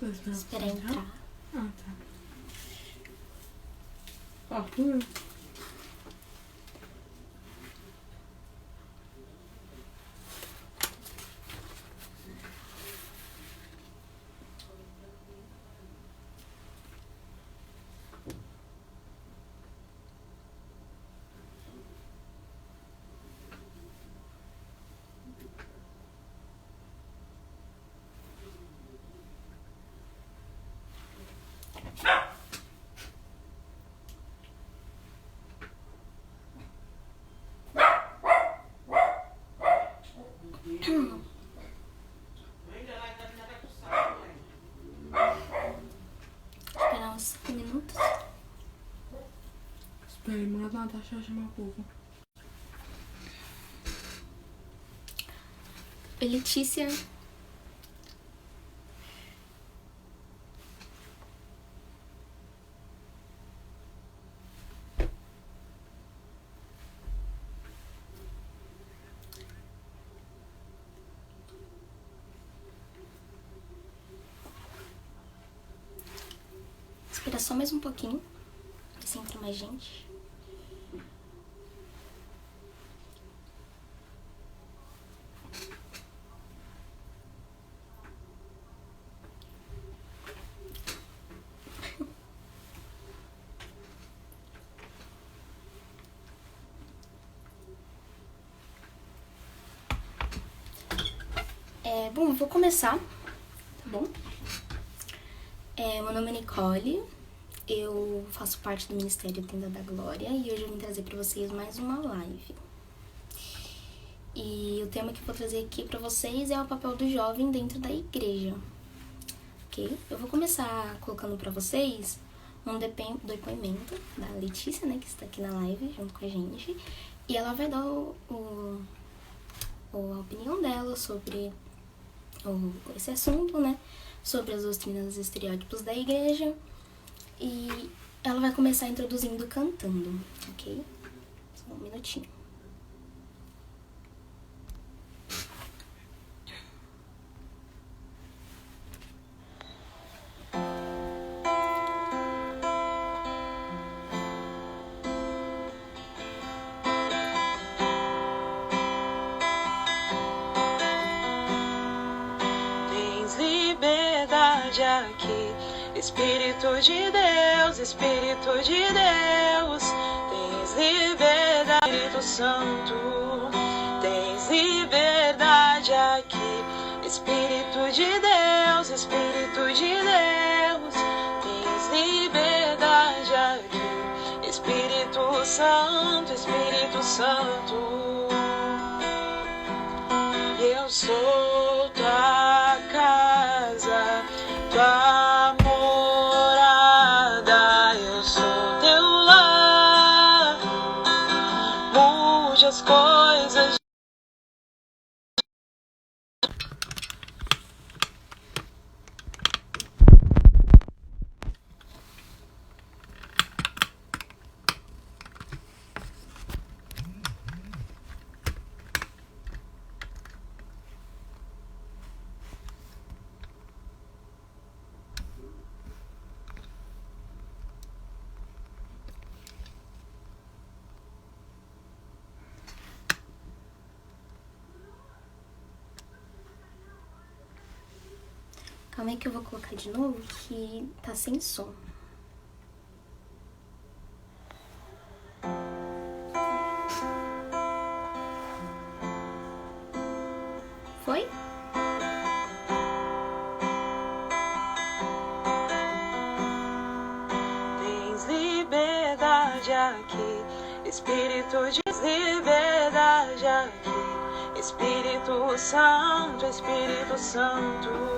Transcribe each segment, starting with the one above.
Esperar entrar. Ah, tá. Arthur. Esperar uns 5 minutos. Espera, manda a Natasha chamar o povo. Oi, Letícia. Espera só mais um pouquinho. Ver se entra mais gente. Bom, vou começar, tá bom? Meu nome é Nicole, eu faço parte do Ministério Tenda da Glória e hoje eu vim trazer pra vocês mais uma live. E o tema que eu vou trazer aqui pra vocês é o papel do jovem dentro da igreja, ok? Eu vou começar colocando pra vocês um depoimento da Letícia, né, que está aqui na live junto com a gente, e ela vai dar a opinião dela sobre esse assunto, né, sobre as doutrinas e estereótipos da igreja, e ela vai começar introduzindo cantando, ok? Só um minutinho. Aqui, Espírito de Deus, Espírito de Deus, tens liberdade, Espírito Santo, tens liberdade aqui, Espírito de Deus, Espírito de Deus, tens liberdade aqui, Espírito Santo, Espírito Santo, eu sou tua casa, tua morada, eu sou teu lar, mude as coisas. Calma aí que eu vou colocar de novo, que tá sem som. Foi? Tens liberdade aqui, Espírito de liberdade aqui, Espírito Santo, Espírito Santo.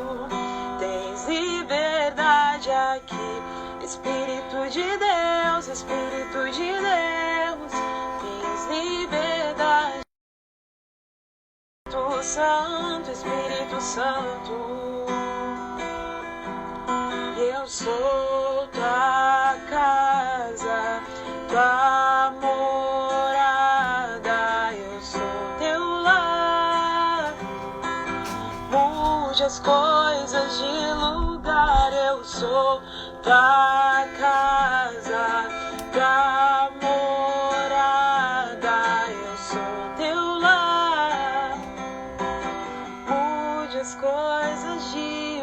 Tens liberdade aqui, Espírito de Deus, Espírito de Deus, tens liberdade, Espírito Santo, Espírito Santo, eu sou tua casa, tua morada, eu sou teu lar, mude as coisas de lugar. sou da casa da morada, eu sou teu lar. Mude as coisas de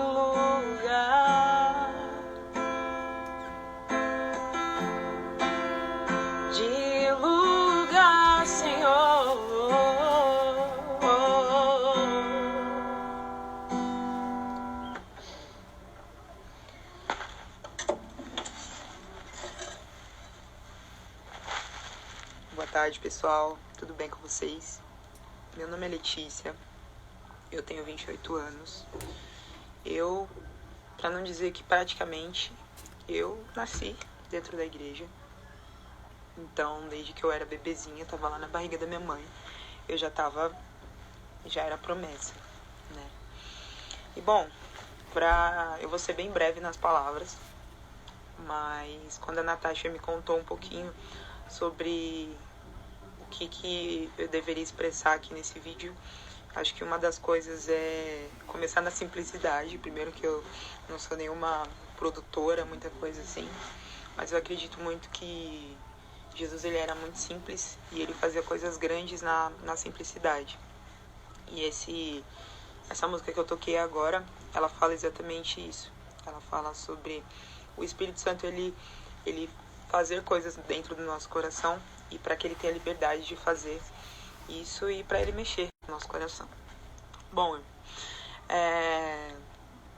lugar, Senhor. Boa tarde, pessoal. Tudo bem com vocês? Meu nome é Letícia. Eu tenho 28 anos. Para não dizer que praticamente, eu nasci dentro da igreja. Então, desde que eu era bebezinha, tava lá na barriga da minha mãe, já era promessa, né? E bom, eu vou ser bem breve nas palavras, mas quando a Natasha me contou um pouquinho sobre o que eu deveria expressar aqui nesse vídeo, acho que uma das coisas é começar na simplicidade. Primeiro, que eu não sou nenhuma produtora, muita coisa assim, mas eu acredito muito que Jesus, ele era muito simples e ele fazia coisas grandes na simplicidade. E essa música que eu toquei agora, ela fala exatamente isso. Ela fala sobre o Espírito Santo, ele fazer coisas dentro do nosso coração, e para que ele tenha liberdade de fazer isso e para ele mexer no nosso coração. Bom,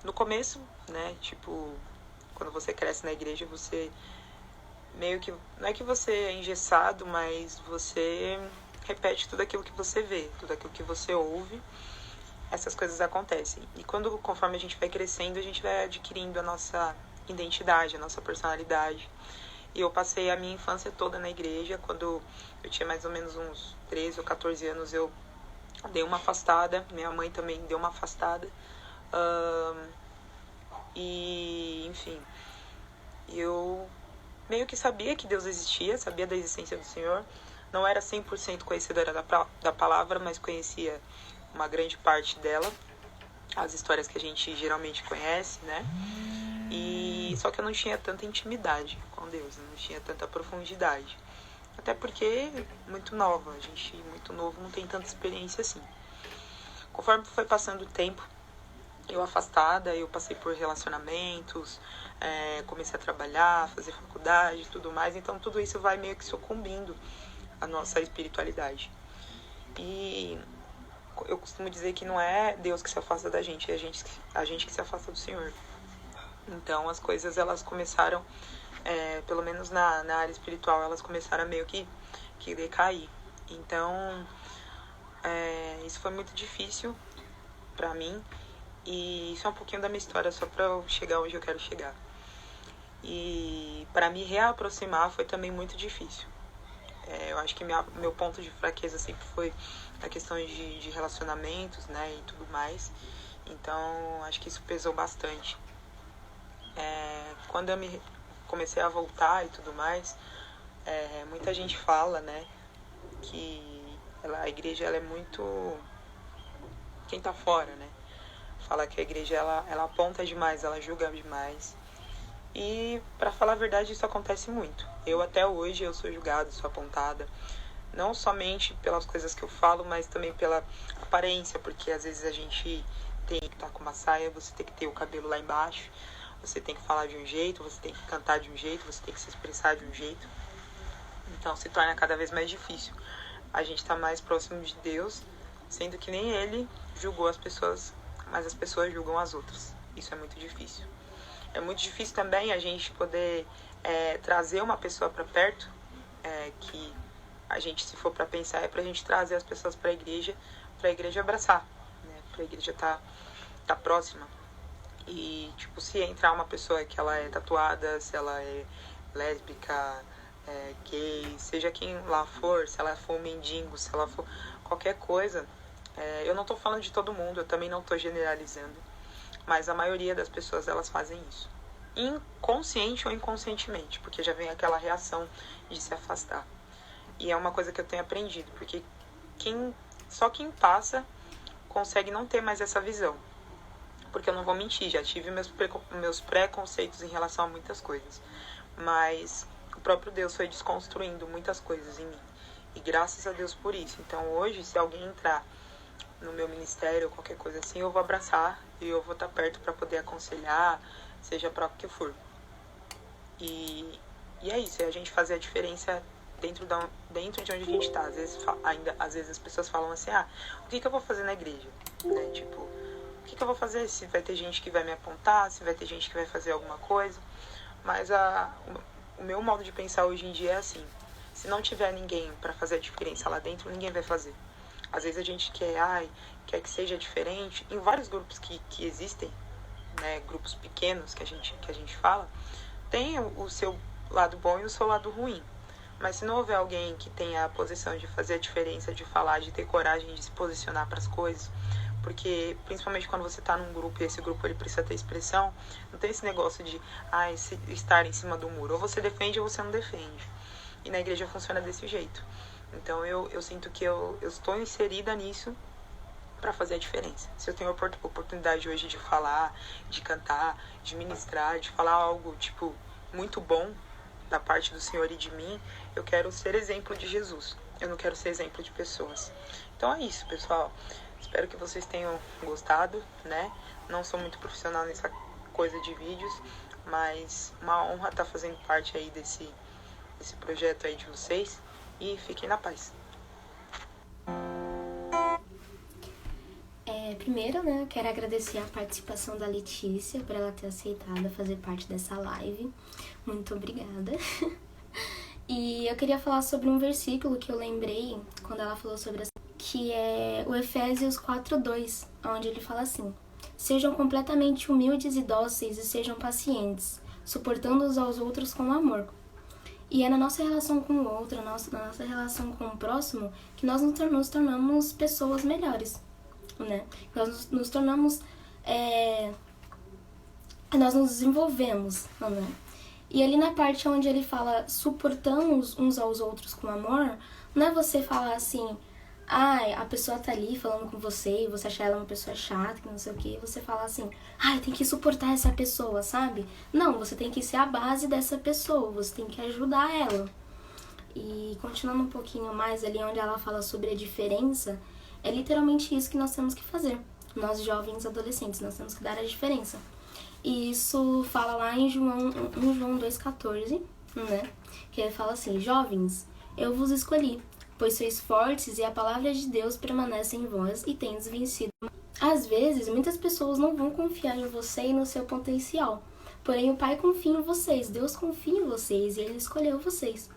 no começo, né, tipo, quando você cresce na igreja, você meio que, não é que você é engessado, mas você repete tudo aquilo que você vê, tudo aquilo que você ouve. Essas coisas acontecem. E conforme a gente vai crescendo, a gente vai adquirindo a nossa identidade, a nossa personalidade. E eu passei a minha infância toda na igreja. Quando eu tinha mais ou menos uns 13 ou 14 anos, eu dei uma afastada. Minha mãe também deu uma afastada. E, enfim, eu meio que sabia que Deus existia, sabia da existência do Senhor. Não era 100% conhecedora da palavra, mas conhecia uma grande parte dela, as histórias que a gente geralmente conhece, né? E só que eu não tinha tanta intimidade com Deus, eu não tinha tanta profundidade. Até porque muito nova, a gente muito novo não tem tanta experiência assim. Conforme foi passando o tempo, eu afastada, eu passei por relacionamentos, comecei a trabalhar, fazer faculdade e tudo mais. Então tudo isso vai meio que sucumbindo a nossa espiritualidade. E eu costumo dizer que não é Deus que se afasta da gente, é a gente que se afasta do Senhor. Então as coisas, elas começaram, pelo menos na área espiritual, elas começaram a meio que decair. Então isso foi muito difícil pra mim. E isso é um pouquinho da minha história, só pra eu chegar onde eu quero chegar. E para me reaproximar foi também muito difícil. Eu acho que meu ponto de fraqueza sempre foi a questão de relacionamentos, né, e tudo mais. Então, acho que isso pesou bastante. Quando eu comecei a voltar e tudo mais, muita gente fala, né, que a igreja, ela é muito... Quem tá fora, né? Fala que a igreja, ela aponta demais, ela julga demais. E, pra falar a verdade, isso acontece muito. Até hoje, eu sou julgada, sou apontada. Não somente pelas coisas que eu falo, mas também pela aparência. Porque, às vezes, a gente tem que estar com uma saia, você tem que ter o cabelo lá embaixo. Você tem que falar de um jeito, você tem que cantar de um jeito, você tem que se expressar de um jeito. Então, se torna cada vez mais difícil. A gente tá mais próximo de Deus, sendo que nem Ele julgou as pessoas, mas as pessoas julgam as outras. Isso é muito difícil. É muito difícil também a gente poder trazer uma pessoa para perto, que a gente, se for para pensar, é pra gente trazer as pessoas para a igreja abraçar, né? Pra igreja tá próxima. E, tipo, se entrar uma pessoa que ela é tatuada, se ela é lésbica, gay, seja quem lá for, se ela for mendigo, se ela for qualquer coisa, eu não tô falando de todo mundo, eu também não tô generalizando, mas a maioria das pessoas, elas fazem isso, inconsciente ou inconscientemente, porque já vem aquela reação de se afastar. E é uma coisa que eu tenho aprendido, porque só quem passa consegue não ter mais essa visão. porque eu não vou mentir, já tive meus preconceitos em relação a muitas coisas. Mas o próprio Deus foi desconstruindo muitas coisas em mim. E graças a Deus por isso. Então hoje, se alguém entrar no meu ministério ou qualquer coisa assim, eu vou abraçar e eu vou estar perto para poder aconselhar, seja para o que for. E é isso, é a gente fazer a diferença dentro de onde a gente está. Às vezes as pessoas falam assim, o que eu vou fazer na igreja? Né? Tipo, o que eu vou fazer? Se vai ter gente que vai me apontar, se vai ter gente que vai fazer alguma coisa. Mas o meu modo de pensar hoje em dia é assim, se não tiver ninguém para fazer a diferença lá dentro, ninguém vai fazer. Às vezes a gente quer que seja diferente. Em vários grupos que existem, né, grupos pequenos que a gente fala, tem o seu lado bom e o seu lado ruim. Mas se não houver alguém que tenha a posição de fazer a diferença, de falar, de ter coragem de se posicionar para as coisas, porque principalmente quando você está num grupo e esse grupo ele precisa ter expressão, não tem esse negócio de estar em cima do muro. Ou você defende ou você não defende. E na igreja funciona desse jeito. Então eu sinto que eu estou inserida nisso para fazer a diferença. Se eu tenho a oportunidade hoje de falar, de cantar, de ministrar, de falar algo tipo muito bom da parte do Senhor e de mim, eu quero ser exemplo de Jesus. Eu não quero ser exemplo de pessoas. Então é isso, pessoal. Espero que vocês tenham gostado, né? Não sou muito profissional nessa coisa de vídeos, mas uma honra estar fazendo parte aí desse projeto aí de vocês. E fiquem na paz. Primeiro, né, eu quero agradecer a participação da Letícia por ela ter aceitado fazer parte dessa live. Muito obrigada. E eu queria falar sobre um versículo que eu lembrei quando ela falou sobre que é o Efésios 4:2, onde ele fala assim: sejam completamente humildes e dóceis e sejam pacientes, suportando uns aos outros com amor. E é na nossa relação com o outro, na nossa relação com o próximo, que nós nos tornamos pessoas melhores, né? Nós nos tornamos... nós nos desenvolvemos, né? E ali na parte onde ele fala suportamos uns aos outros com amor, não é você falar assim... a pessoa tá ali falando com você e você achar ela uma pessoa chata, que não sei o que, você fala assim, tem que suportar essa pessoa, sabe? Não, você tem que ser a base dessa pessoa, você tem que ajudar ela. E continuando um pouquinho mais ali onde ela fala sobre a diferença, é literalmente isso que nós temos que fazer. Nós jovens adolescentes, nós temos que dar a diferença. E isso fala lá em João 2,14, né? Que ele fala assim, jovens, eu vos escolhi, pois sois fortes e a palavra de Deus permanece em vós e tendes vencido. Às vezes, muitas pessoas não vão confiar em você e no seu potencial. Porém, o Pai confia em vocês, Deus confia em vocês e Ele escolheu vocês.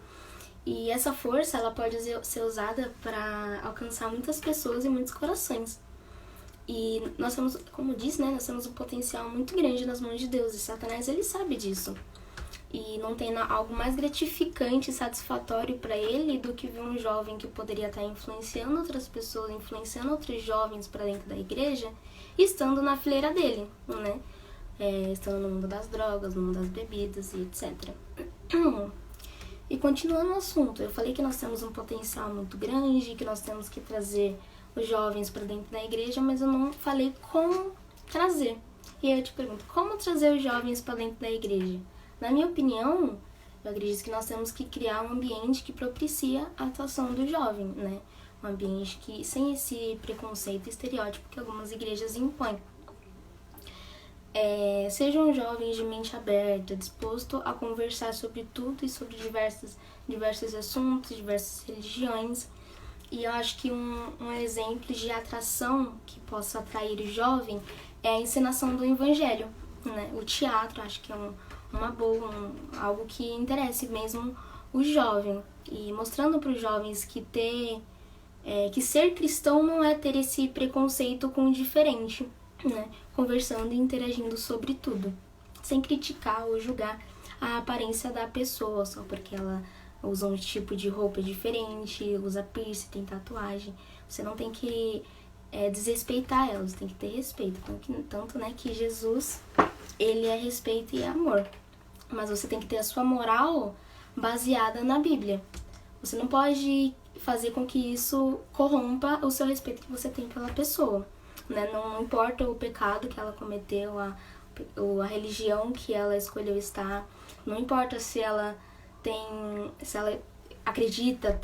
E essa força, ela pode ser usada para alcançar muitas pessoas e muitos corações. E nós temos, como eu disse, né, nós temos um potencial muito grande nas mãos de Deus e Satanás, ele sabe disso. E não tem algo mais gratificante e satisfatório para ele do que ver um jovem que poderia estar influenciando outras pessoas, influenciando outros jovens para dentro da igreja, estando na fileira dele, né? Estando no mundo das drogas, no mundo das bebidas e etc. E continuando o assunto, eu falei que nós temos um potencial muito grande, que nós temos que trazer os jovens para dentro da igreja, mas eu não falei como trazer. E aí eu te pergunto, como trazer os jovens para dentro da igreja? Na minha opinião, eu acredito que nós temos que criar um ambiente que propicia a atuação do jovem, né? Um ambiente que, sem esse preconceito e estereótipo que algumas igrejas impõem. Sejam jovens de mente aberta, disposto a conversar sobre tudo e sobre diversos assuntos, diversas religiões. E eu acho que um exemplo de atração que possa atrair o jovem é a encenação do evangelho, né? O teatro, acho que é uma boa, algo que interesse mesmo o jovem. E mostrando para os jovens que ser cristão não é ter esse preconceito com o diferente, né? Conversando e interagindo sobre tudo, sem criticar ou julgar a aparência da pessoa, só porque ela usa um tipo de roupa diferente, usa piercing, tem tatuagem. Você não tem que desrespeitar ela, você tem que ter respeito. Tanto, né, que Jesus, ele é respeito e amor. Mas você tem que ter a sua moral baseada na Bíblia. Você não pode fazer com que isso corrompa o seu respeito que você tem pela pessoa. né? Não importa o pecado que ela cometeu, a religião que ela escolheu estar, não importa se ela acredita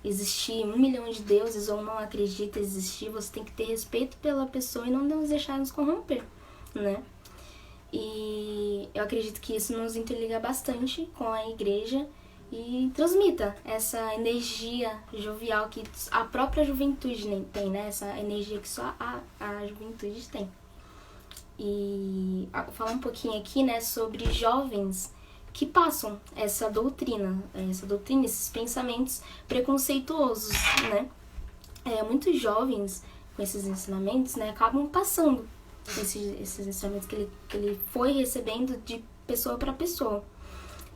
existir 1 milhão de deuses ou não acredita existir, você tem que ter respeito pela pessoa e não nos deixar nos corromper, né? E eu acredito que isso nos interliga bastante com a igreja e transmita essa energia jovial que a própria juventude tem, né? Essa energia que só a juventude tem. E vou falar um pouquinho aqui, né, sobre jovens que passam essa doutrina, esses pensamentos preconceituosos, né? Muitos jovens com esses ensinamentos, né, acabam passando esses ensinamentos que ele foi recebendo de pessoa para pessoa.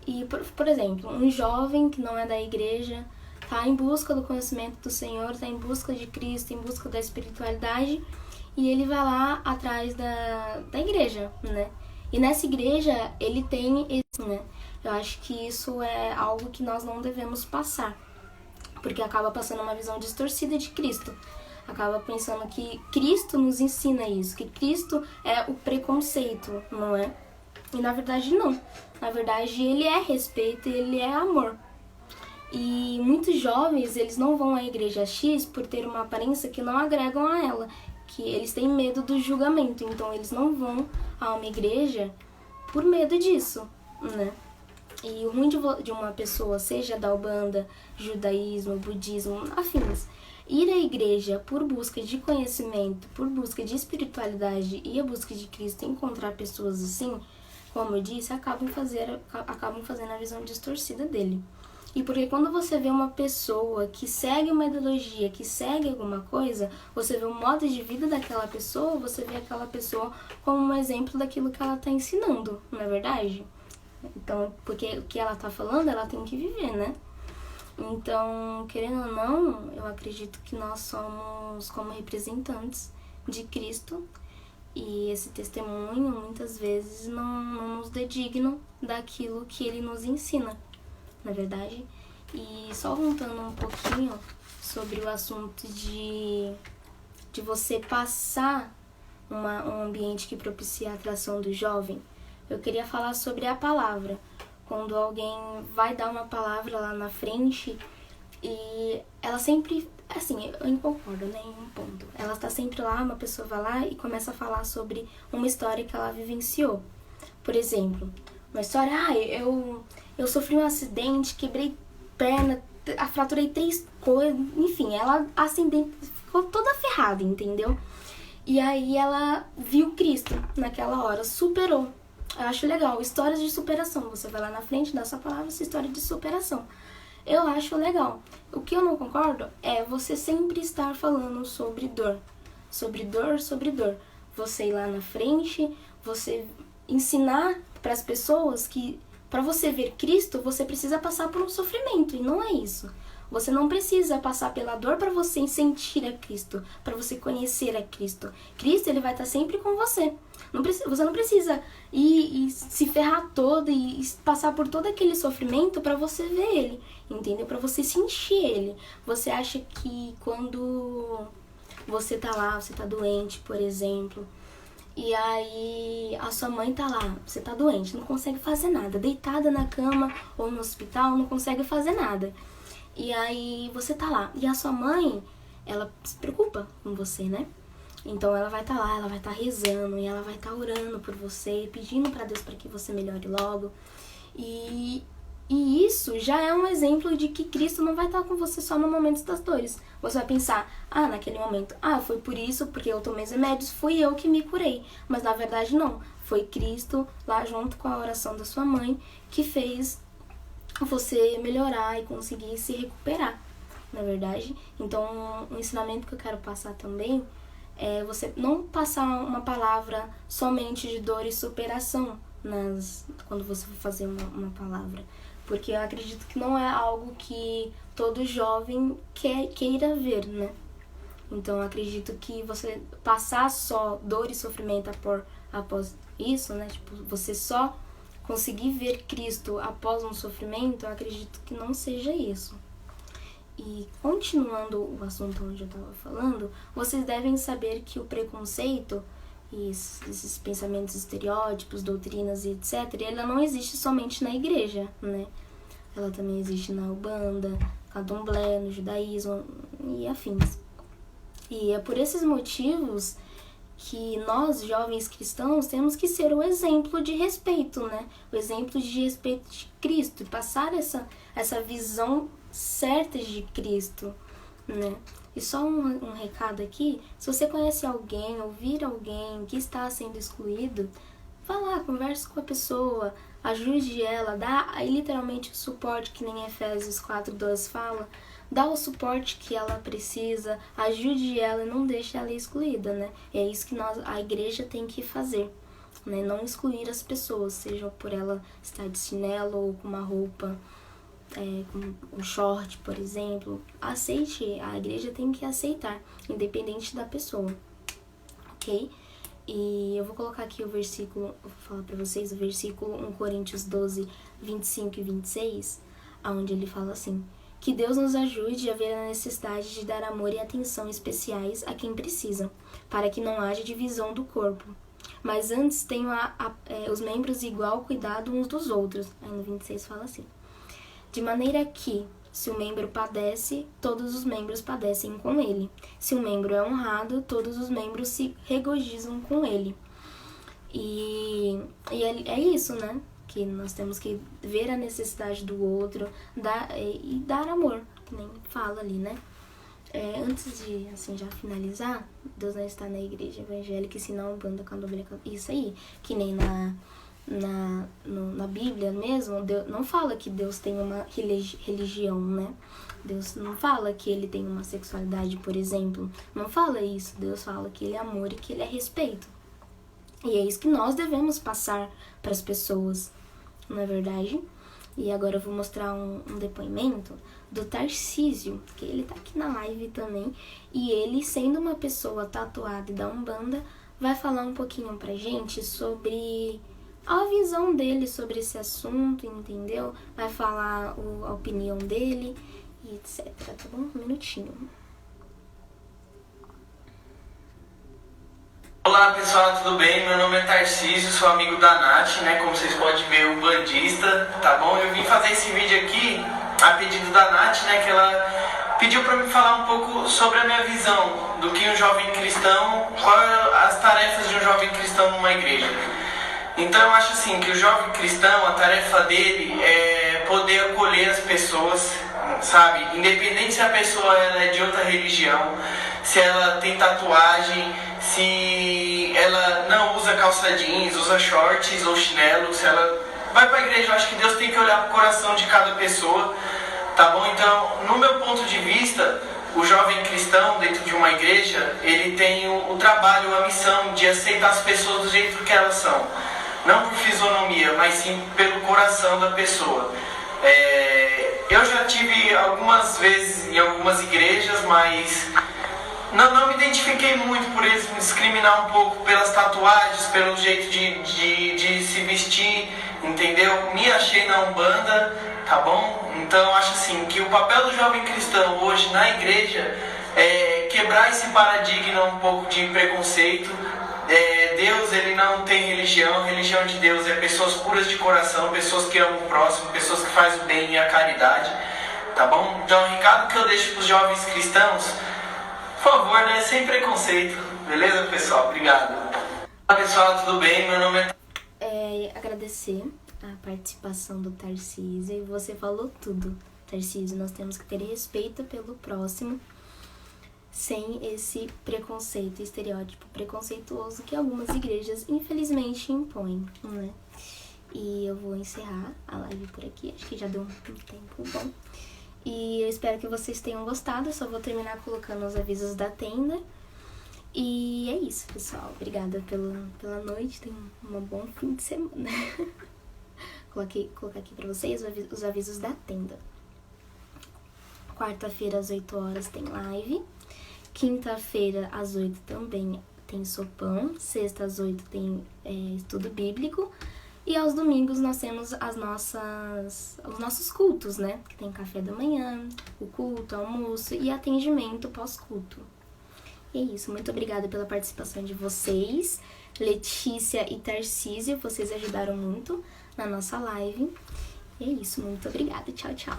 E, por exemplo, um jovem que não é da igreja está em busca do conhecimento do Senhor, está em busca de Cristo, em busca da espiritualidade, e ele vai lá atrás da igreja, né? E nessa igreja ele tem esse, né? Eu acho que isso é algo que nós não devemos passar, porque acaba passando uma visão distorcida de Cristo. Acaba pensando que Cristo nos ensina isso, que Cristo é o preconceito, não é? E na verdade não. Na verdade ele é respeito e ele é amor. E muitos jovens, eles não vão à igreja X por ter uma aparência que não agregam a ela, que eles têm medo do julgamento, então eles não vão a uma igreja por medo disso, né? E o ruim de uma pessoa, seja da Umbanda, judaísmo, budismo, afins, ir à igreja por busca de conhecimento, por busca de espiritualidade e a busca de Cristo, encontrar pessoas assim, como eu disse, acabam fazendo a visão distorcida dele. E porque quando você vê uma pessoa que segue uma ideologia, que segue alguma coisa, você vê o modo de vida daquela pessoa, você vê aquela pessoa como um exemplo daquilo que ela está ensinando, não é verdade? Então, porque o que ela está falando, ela tem que viver, né? Então, querendo ou não, eu acredito que nós somos como representantes de Cristo e esse testemunho, muitas vezes, não nos é digno daquilo que ele nos ensina, na verdade. E só voltando um pouquinho sobre o assunto de você passar um ambiente que propicia a atração do jovem, eu queria falar sobre a palavra. Quando alguém vai dar uma palavra lá na frente e ela sempre, assim, eu concordo, né, em um ponto. Ela está sempre lá, uma pessoa vai lá e começa a falar sobre uma história que ela vivenciou. Por exemplo, uma história, eu sofri um acidente, quebrei perna, fraturei 3 coisas, enfim, ela assim, ficou toda ferrada, entendeu? E aí ela viu Cristo naquela hora, superou. Eu acho legal, histórias de superação. Você vai lá na frente, dá essa palavra, essa história de superação. Eu acho legal. O que eu não concordo é você sempre estar falando sobre dor. Sobre dor, sobre dor. Você ir lá na frente, você ensinar para as pessoas que para você ver Cristo, você precisa passar por um sofrimento, e não é isso. Você não precisa passar pela dor para você sentir a Cristo, para você conhecer a Cristo. Cristo, ele vai estar sempre com você. Você não precisa ir se ferrar todo e passar por todo aquele sofrimento para você ver ele, entendeu? Para você sentir ele. Você acha que quando você tá lá, você tá doente, por exemplo, e aí a sua mãe tá lá, você tá doente, não consegue fazer nada, deitada na cama ou no hospital, não consegue fazer nada. E aí você tá lá, e a sua mãe, ela se preocupa com você, né? Então ela vai estar lá, ela vai estar rezando, e ela vai estar orando por você, pedindo pra Deus para que você melhore logo. E isso já é um exemplo de que Cristo não vai estar com você só no momento das dores. Você vai pensar, naquele momento, foi por isso, porque eu tomei os remédios, fui eu que me curei. Mas na verdade não, foi Cristo lá junto com a oração da sua mãe que fez você melhorar e conseguir se recuperar, na verdade. Então, um ensinamento que eu quero passar também é você não passar uma palavra somente de dor e superação quando você for fazer uma palavra. Porque eu acredito que não é algo que todo jovem queira ver, né? Então, eu acredito que você passar só dor e sofrimento após isso, né? Tipo, você só conseguir ver Cristo após um sofrimento, eu acredito que não seja isso. E continuando o assunto onde eu estava falando, vocês devem saber que o preconceito e esses pensamentos, estereótipos, doutrinas e etc., ela não existe somente na igreja, né? Ela também existe na Umbanda, Candomblé, no judaísmo e afins. E é por esses motivos que nós, jovens cristãos, temos que ser o exemplo de respeito, né? O exemplo de respeito de Cristo, passar essa visão certa de Cristo, né? E só um recado aqui, se você conhece alguém, ouvir alguém que está sendo excluído, vá lá, converse com a pessoa, ajude ela, dá literalmente o suporte que nem Efésios 4:2 fala, dá o suporte que ela precisa, ajude ela e não deixe ela excluída, né? É isso que a igreja tem que fazer, né? Não excluir as pessoas, seja por ela estar de chinelo ou com uma roupa, com um short, por exemplo. Aceite, a igreja tem que aceitar, independente da pessoa, ok? E eu vou colocar aqui o versículo, vou falar para vocês o versículo 1 Coríntios 12, 25 e 26, onde ele fala assim: que Deus nos ajude a ver a necessidade de dar amor e atenção especiais a quem precisa, para que não haja divisão do corpo. Mas antes tenham os membros igual cuidado uns dos outros. Aí no 26 fala assim: de maneira que, se o membro padece, todos os membros padecem com ele. Se o membro é honrado, todos os membros se regozijam com ele. E é isso, né? Que nós temos que ver a necessidade do outro e dar amor, que nem fala ali, né? Antes de, assim, já finalizar, Deus não está na igreja evangélica, senão Umbanda, Candomblé, isso aí, que nem na Bíblia mesmo, Deus não fala que Deus tem uma religião, né? Deus não fala que ele tem uma sexualidade, por exemplo. Não fala isso. Deus fala que ele é amor e que ele é respeito. E é isso que nós devemos passar para as pessoas, não é verdade? E agora eu vou mostrar um depoimento do Tarcísio, que ele tá aqui na live também. E ele, sendo uma pessoa tatuada e da Umbanda, vai falar um pouquinho pra gente sobre a visão dele sobre esse assunto, entendeu? Vai falar a opinião dele e etc. Tá bom? Um minutinho. Olá pessoal, tudo bem? Meu nome é Tarcísio, sou amigo da Nath, né? Como vocês podem ver, o bandista, tá bom? Eu vim fazer esse vídeo aqui a pedido da Nath, né? Que ela pediu para me falar um pouco sobre a minha visão do que um jovem cristão, quais as tarefas de um jovem cristão numa igreja. Então eu acho assim, que o jovem cristão, a tarefa dele é poder acolher as pessoas, sabe? Independente se a pessoa ela é de outra religião, se ela tem tatuagem, se ela não usa calça jeans, usa shorts ou chinelo, se ela vai para a igreja, eu acho que Deus tem que olhar para o coração de cada pessoa, tá bom? Então, no meu ponto de vista, o jovem cristão dentro de uma igreja, ele tem o trabalho, a missão de aceitar as pessoas do jeito que elas são. Não por fisionomia, mas sim pelo coração da pessoa. Eu já tive algumas vezes em algumas igrejas, mas não me identifiquei muito por eles me discriminar um pouco pelas tatuagens, pelo jeito de se vestir, entendeu? Me achei na Umbanda, tá bom? Então acho assim, que o papel do jovem cristão hoje na igreja é quebrar esse paradigma um pouco de preconceito. Deus, ele não tem religião, a religião de Deus é pessoas puras de coração, pessoas que amam o próximo, pessoas que fazem o bem e a caridade, tá bom? Então o recado que eu deixo para os jovens cristãos, por favor, né, sem preconceito, beleza pessoal? Obrigado. Olá pessoal, tudo bem? Meu nome é... Agradecer a participação do Tarcísio, e você falou tudo, Tarcísio, nós temos que ter respeito pelo próximo, sem esse preconceito, estereótipo preconceituoso que algumas igrejas infelizmente impõem, né? E eu vou encerrar a live por aqui, acho que já deu um tempo bom. E eu espero que vocês tenham gostado, eu só vou terminar colocando os avisos da tenda. E é isso, pessoal. Obrigada pela noite, tenham um bom fim de semana. Colocar aqui pra vocês os avisos da tenda. Quarta-feira às 8 horas tem live. Quinta-feira, às 8 também tem sopão. Sexta, às 8 tem estudo bíblico. E aos domingos nós temos os nossos cultos, né? Que tem café da manhã, o culto, almoço e atendimento pós-culto. E é isso, muito obrigada pela participação de vocês, Letícia e Tarcísio, vocês ajudaram muito na nossa live. E é isso, muito obrigada, tchau, tchau.